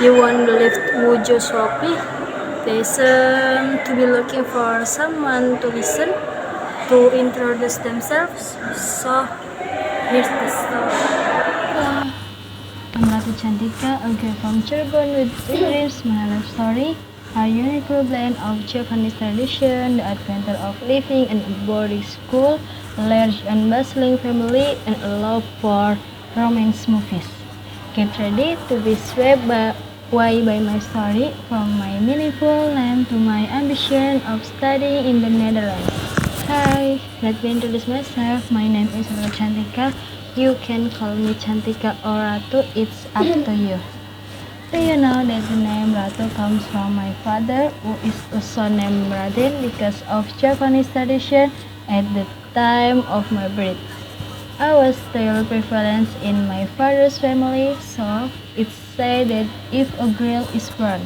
You won't believe who just wrote me. They seem to be looking for someone to listen, to introduce themselves. So, here's the story. I'm Ratu Cantika, a girl from Cirebon with big dreams. My life story, a unique blend of Japanese tradition, the adventure of living in a boarding school, a large and bustling family, and a love for romance movies. Get ready to be swept away by my story, from my meaningful name to my ambition of studying in the Netherlands. Hi, let me introduce myself. My name is Ratu Cantika. You can call me Cantika or Ratu, it's up to you. Do you know that the name Ratu comes from my father, who is also named Raden because of Japanese tradition at the time of my birth? I was still prevalent in my father's family, so it's said that if a girl is born,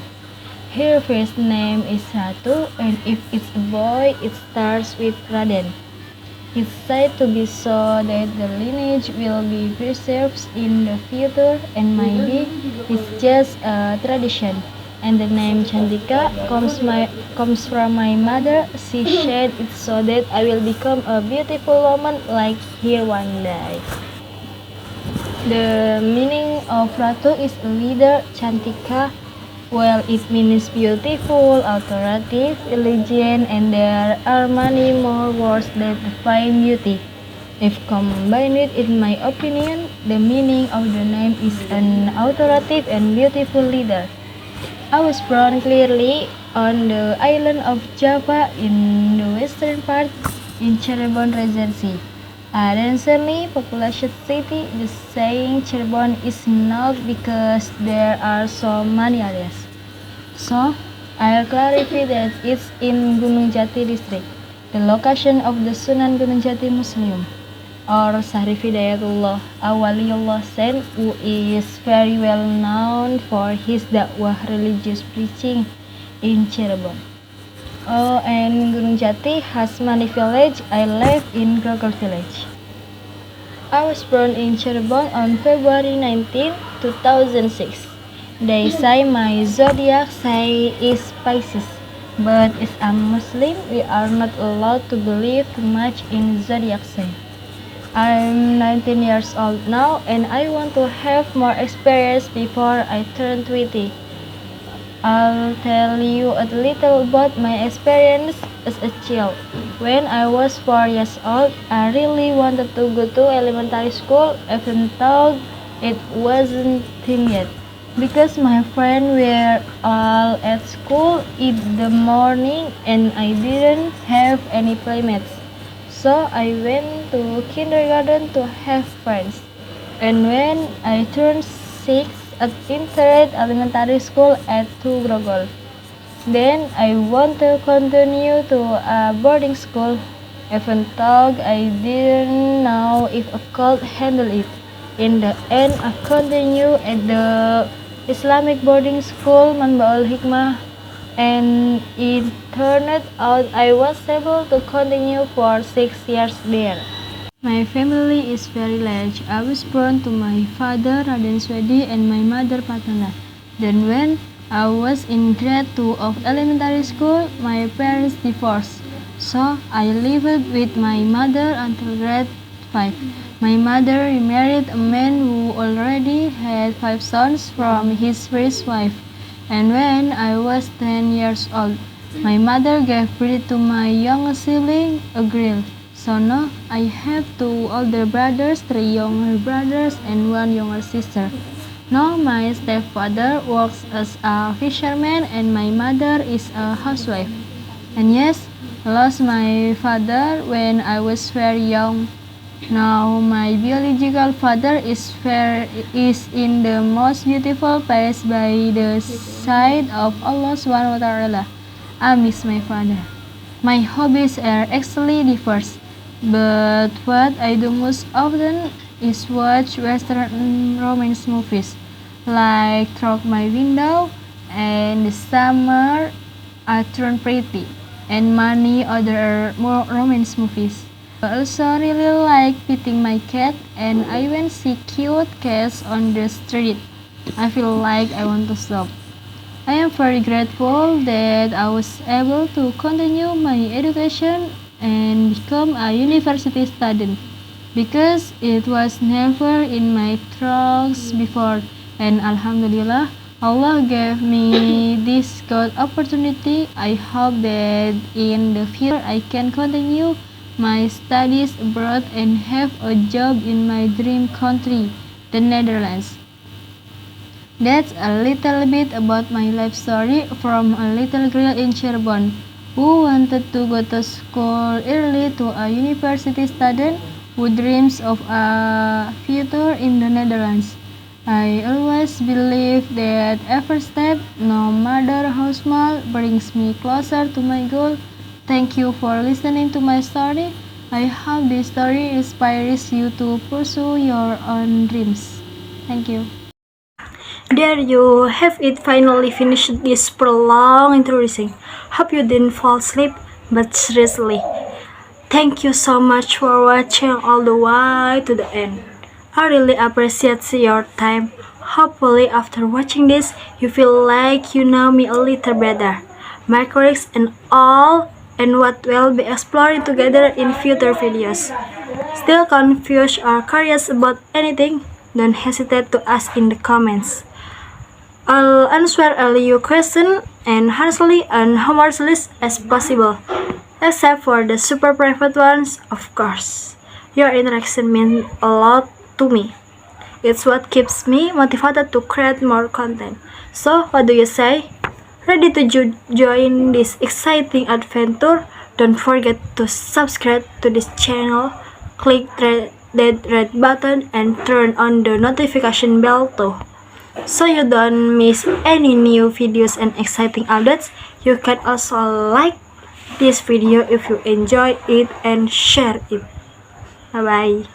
her first name is Ratu, and if it's a boy, it starts with Raden. It's said to be so that the lineage will be preserved in the future, and maybe it's just a tradition. And the name Cantika comes from my mother. She said it so that I will become a beautiful woman like her one day. The meaning of Ratu is a leader, Cantika. Well, it means beautiful, authoritative, elegant, and there are many more words that define beauty. If combined, in my opinion, the meaning of the name is an authoritative and beautiful leader. I was born clearly on the island of Java in the western part in Cirebon Regency, a densely populated city. The saying Cirebon is not because there are so many areas. So, I'll clarify that it's in Gunung Jati district, the location of the Sunan Gunung Jati Museum, or Syarif Hidayatullah Awaliullah Sen, who is very well known for his dakwah religious preaching in Cirebon. Oh, and Gunung Jati has many villages. I live in Grogol village. I was born in Cirebon on February 19, 2006. They say my zodiac sign is Pisces, but as a Muslim, we are not allowed to believe too much in zodiac sign. I'm 19 years old now, and I want to have more experience before I turn 20. I'll tell you a little about my experience as a child. When I was 4 years old, I really wanted to go to elementary school, even though it wasn't time yet, because my friends were all at school in the morning and I didn't have any playmates. So I went to kindergarten to have friends. And when I turned 6, I entered elementary school at Grogol. Then I want to continue to a boarding school, even though I didn't know if I could handle it. In the end, I continued at the Islamic boarding school Manbaul Hikmah, and it turned out I was able to continue for 6 years there. My family is very large. I was born to my father Raden Swedi and my mother Patana. Then when I was in grade 2 of elementary school, my parents divorced. So I lived with my mother until grade 5. My mother remarried a man who already had 5 sons from his first wife. And when I was 10 years old, my mother gave birth to my youngest sibling, a girl. So now I have 2 older brothers, 3 younger brothers, and 1 younger sister. Now my stepfather works as a fisherman and my mother is a housewife. And yes, I lost my father when I was very young. Now my biological father is in the most beautiful place by the side of Allah Subhanahu wa Taala. I miss my father. My hobbies are actually diverse, but what I do most often is watch Western romance movies, like Through My Window and The Summer I Turned Pretty, and many other more romance movies. I also really like petting my cat, and I even see cute cats on the street. I feel like I want to stop. I am very grateful that I was able to continue my education and become a university student because it was never in my thoughts before, and Alhamdulillah Allah gave me this good opportunity. I hope that in the future I can continue my studies abroad and have a job in my dream country, the Netherlands. That's a little bit about my life story from a little girl in Cirebon who wanted to go to school early to a university student who dreams of a future in the Netherlands. I always believe that every step, no matter how small, brings me closer to my goal. Thank you for listening to my story. I hope this story inspires you to pursue your own dreams. Thank you. There you have it, finally finished this prolonged introduction. Hope you didn't fall asleep, but seriously, thank you so much for watching all the way to the end. I really appreciate your time. Hopefully after watching this, you feel like you know me a little better, my quirks and all, and what we'll be exploring together in future videos. Still confused or curious about anything? Don't hesitate to ask in the comments. I'll answer all your questions and honestly and humorously as possible, except for the super private ones, of course. Your interaction means a lot to me. It's what keeps me motivated to create more content. So, what do you say? Ready to join this exciting adventure? Don't forget to subscribe to this channel, click that red button and turn on the notification bell too, so you don't miss any new videos and exciting updates. You can also like this video if you enjoy it and share it. Bye bye.